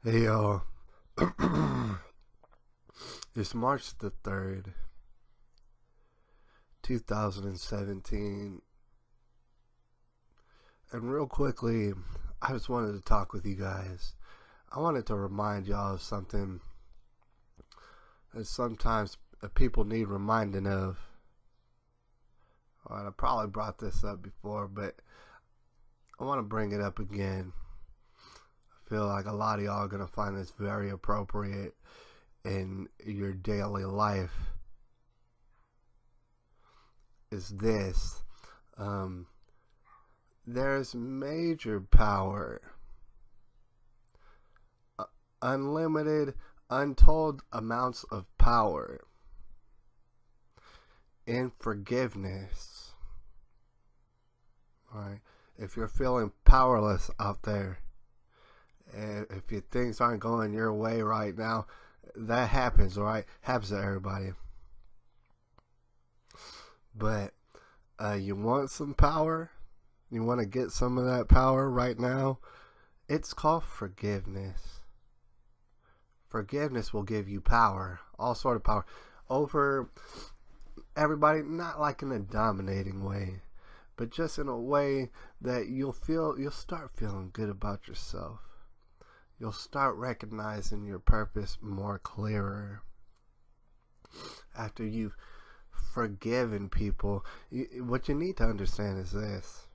Hey y'all, it's March the 3rd, 2017, and real quickly, I just wanted to talk with you guys. I wanted to remind y'all of something that sometimes people need reminding of. I probably brought this up before, but I want to bring it up again. I feel like a lot of y'all are going to find this very appropriate in your daily life. Is this there's major power, unlimited, untold amounts of power in forgiveness. All right, if you're feeling powerless out there, and if your things aren't going your way right now, that happens. All right, happens to everybody. But you want some power? You want to get some of that power right now? It's called forgiveness. Forgiveness will give you power, all sort of power, over everybody, not like in a dominating way, but just in a way that you'll start feeling good about yourself. You'll start recognizing your purpose more clearer. After you've forgiven people, what you need to understand is this.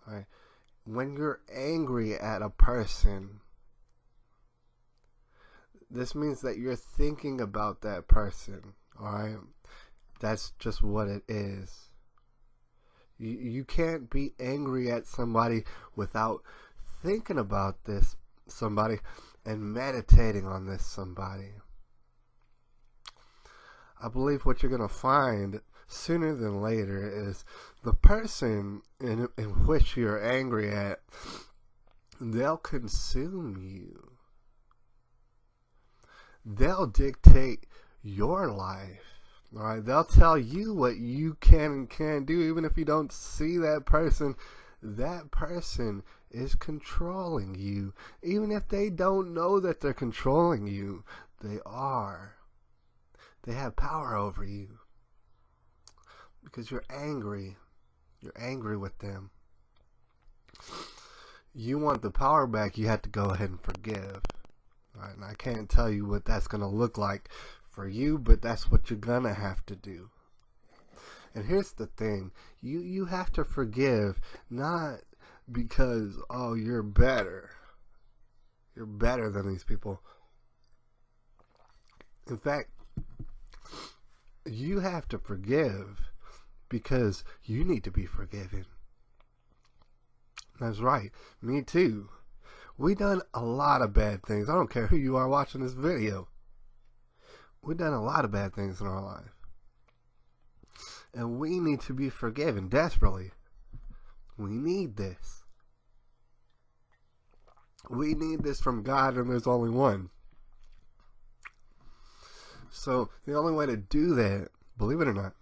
All right? When you're angry at a person, this means that you're thinking about that person. All right? That's just what it is. You can't be angry at somebody without thinking about this somebody and meditating on this somebody. I believe what you're going to find sooner than later is the person in which you're angry at, they'll consume you. They'll dictate your life. All right, they'll tell you what you can and can't do, even if you don't see that person. That person is controlling you. Even if they don't know that they're controlling you, they are. They have power over you because you're angry. You're angry with them. You want the power back, you have to go ahead and forgive. All right, and I can't tell you what that's going to look like for you, but that's what you're going to have to do. And here's the thing. You have to forgive, not because, oh, you're better. You're better than these people. In fact, you have to forgive because you need to be forgiven. That's right. Me too. We done a lot of bad things. I don't care who you are watching this video. We've done a lot of bad things in our life. And we need to be forgiven desperately. We need this. We need this from God, and there's only one. So the only way to do that, believe it or not,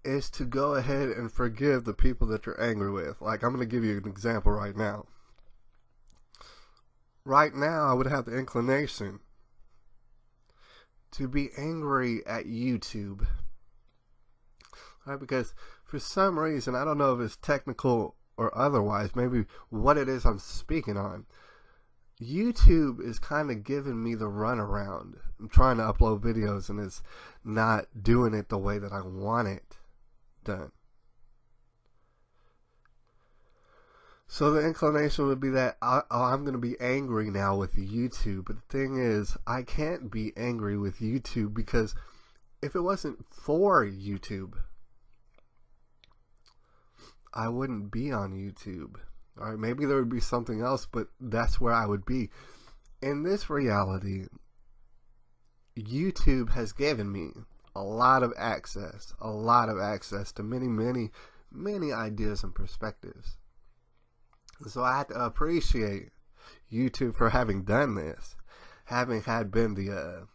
is to go ahead and forgive the people that you're angry with. Like, I'm going to give you an example right now. Right now, I would have the inclination to be angry at YouTube. Right? Because for some reason, I don't know if it's technical or otherwise, maybe what it is I'm speaking on, YouTube is kind of giving me the runaround. I'm trying to upload videos and it's not doing it the way that I want it done. So the inclination would be that I'm going to be angry now with YouTube. But the thing is, I can't be angry with YouTube because if it wasn't for YouTube, I wouldn't be on YouTube. All right, maybe there would be something else, but that's where I would be. In this reality, YouTube has given me a lot of access to many ideas and perspectives. So I have to appreciate YouTube for having done this, having had been the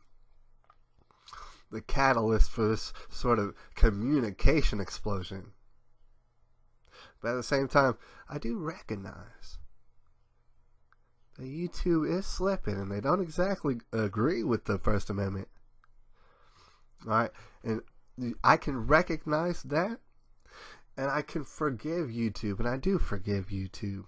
catalyst for this sort of communication explosion. But at the same time, I do recognize that YouTube is slipping and they don't exactly agree with the First Amendment. All right, and I can recognize that, and I can forgive YouTube, and I do forgive YouTube.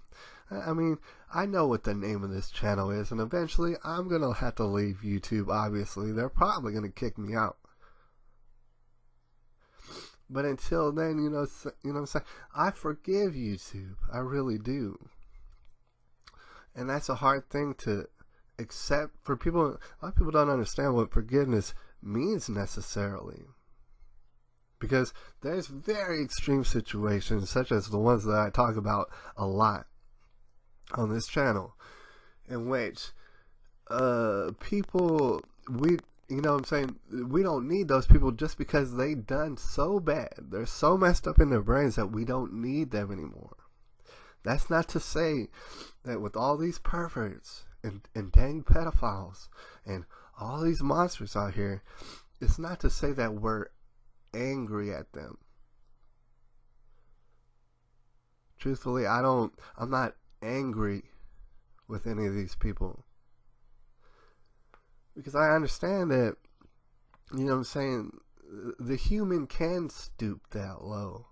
I mean, I know what the name of this channel is, and eventually I'm going to have to leave YouTube, obviously. They're probably going to kick me out. But until then, you know what I'm saying? I forgive YouTube. I really do. And that's a hard thing to accept for people. A lot of people don't understand what forgiveness means necessarily. Because there's very extreme situations, such as the ones that I talk about a lot on this channel, in which people, you know what I'm saying, we don't need those people just because they done so bad. They're so messed up in their brains that we don't need them anymore. That's not to say that with all these perverts and dang pedophiles and all these monsters out here, it's not to say that we're angry at them. Truthfully, I'm not angry with any of these people. Because I understand that, you know what I'm saying, the human can stoop that low.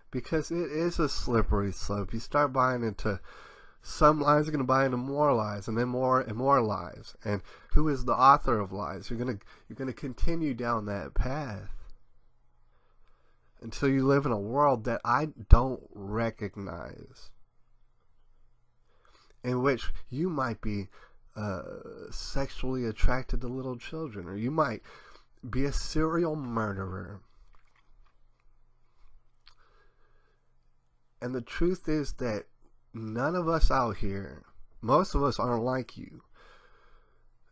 Because it is a slippery slope. You start buying into some lies, you're going to buy into more lies, and then more and more lies. And who is the author of lies? You're going to continue down that path until you live in a world that I don't recognize, in which you might be sexually attracted to little children, or you might be a serial murderer. And the truth is that none of us out here, most of us aren't like you.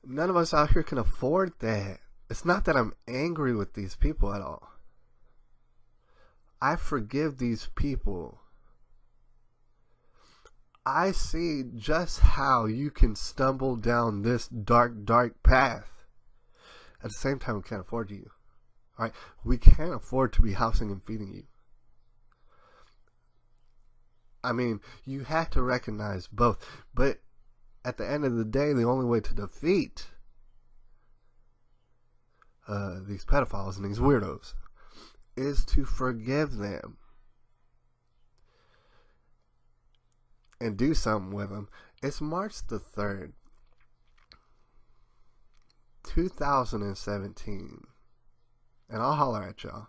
None of us out here can afford that. It's not that I'm angry with these people at all. I forgive these people. I see just how you can stumble down this dark, dark path. At the same time, we can't afford you. All right? We can't afford to be housing and feeding you. I mean, you have to recognize both. But at the end of the day, the only way to defeat these pedophiles and these weirdos is to forgive them and do something with them. It's March the 3rd, 2017, and I'll holler at y'all.